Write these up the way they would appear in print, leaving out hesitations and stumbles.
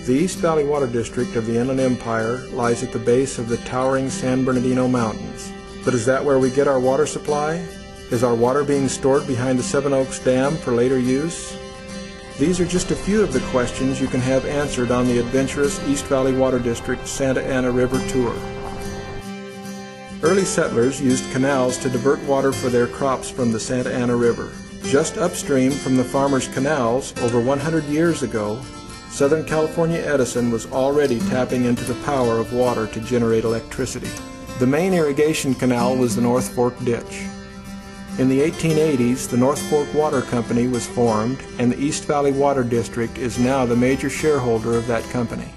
The East Valley Water District of the Inland Empire lies at the base of the towering San Bernardino Mountains. But is that where we get our water supply? Is our water being stored behind the Seven Oaks Dam for later use? These are just a few of the questions you can have answered on the adventurous East Valley Water District Santa Ana River Tour. Early settlers used canals to divert water for their crops from the Santa Ana River. Just upstream from the farmers' canals, over 100 years ago, Southern California Edison was already tapping into the power of water to generate electricity. The main irrigation canal was the North Fork Ditch. In the 1880s, the North Fork Water Company was formed, and the East Valley Water District is now the major shareholder of that company.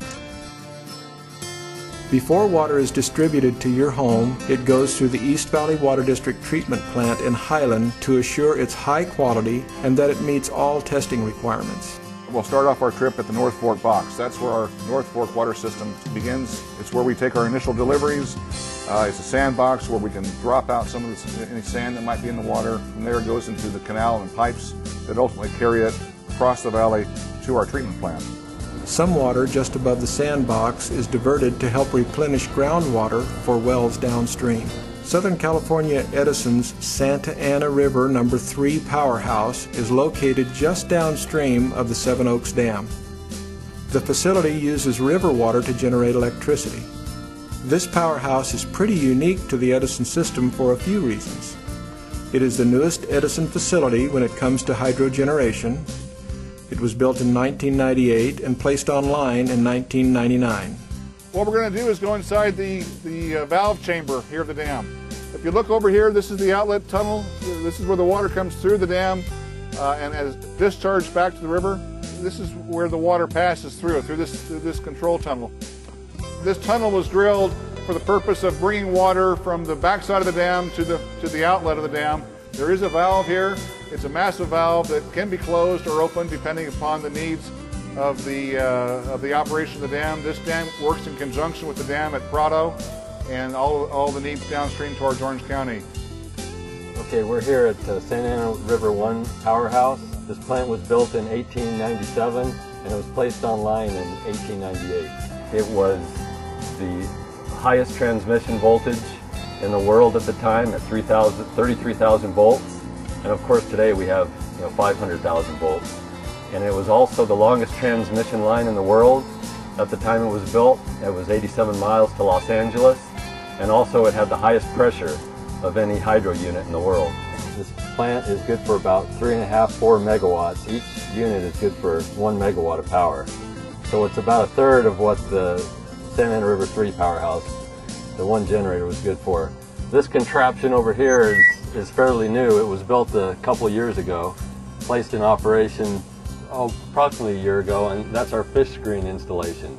Before water is distributed to your home, it goes through the East Valley Water District treatment plant in Highland to assure its high quality and that it meets all testing requirements. We'll start off our trip at the North Fork box. That's where our North Fork water system begins. It's where we take our initial deliveries. It's a sand box where we can drop out some of any sand that might be in the water. From there it goes into the canal and pipes that ultimately carry it across the valley to our treatment plant. Some water just above the sand box is diverted to help replenish groundwater for wells downstream. Southern California Edison's Santa Ana River No. 3 powerhouse is located just downstream of the Seven Oaks Dam. The facility uses river water to generate electricity. This powerhouse is pretty unique to the Edison system for a few reasons. It is the newest Edison facility when it comes to hydro generation. It was built in 1998 and placed online in 1999. What we're going to do is go inside the valve chamber here of the dam. If you look over here, this is the outlet tunnel. This is where the water comes through the dam and is discharged back to the river. This is where the water passes through this control tunnel. This tunnel was drilled for the purpose of bringing water from the backside of the dam to the outlet of the dam. There is a valve here. It's a massive valve that can be closed or opened depending upon the needs of the operation of the dam. This dam works in conjunction with the dam at Prado and all the needs downstream towards Orange County. Okay, we're here at Santa Ana River 1 powerhouse. This plant was built in 1897 and it was placed online in 1898. It was the highest transmission voltage in the world at the time at 33,000 volts. And of course today we have 500,000 volts. And it was also the longest transmission line in the world. At the time it was built, it was 87 miles to Los Angeles, and also it had the highest pressure of any hydro unit in the world. This plant is good for about 3.5 to 4 megawatts. Each unit is good for 1 megawatt of power. So it's about a third of what the Santa Ana River 3 powerhouse, the one generator, was good for. This contraption over here is fairly new. It was built a couple years ago, placed in operation approximately a year ago, and that's our fish screen installation.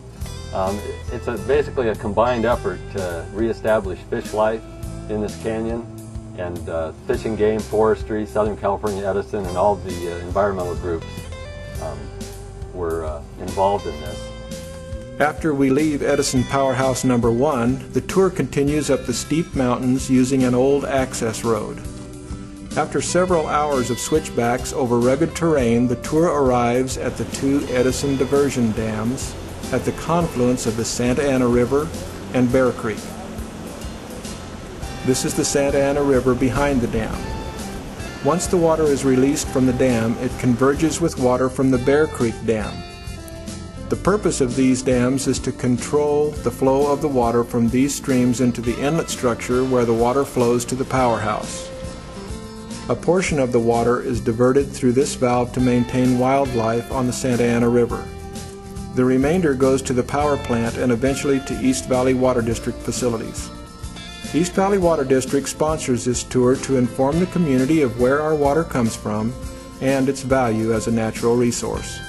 It's basically a combined effort to reestablish fish life in this canyon, and Fish and Game, Forestry, Southern California Edison, and all the environmental groups were involved in this. After we leave Edison Powerhouse No. 1, the tour continues up the steep mountains using an old access road. After several hours of switchbacks over rugged terrain, the tour arrives at the 2 Edison diversion dams at the confluence of the Santa Ana River and Bear Creek. This is the Santa Ana River behind the dam. Once the water is released from the dam, it converges with water from the Bear Creek Dam. The purpose of these dams is to control the flow of the water from these streams into the inlet structure where the water flows to the powerhouse. A portion of the water is diverted through this valve to maintain wildlife on the Santa Ana River. The remainder goes to the power plant and eventually to East Valley Water District facilities. East Valley Water District sponsors this tour to inform the community of where our water comes from and its value as a natural resource.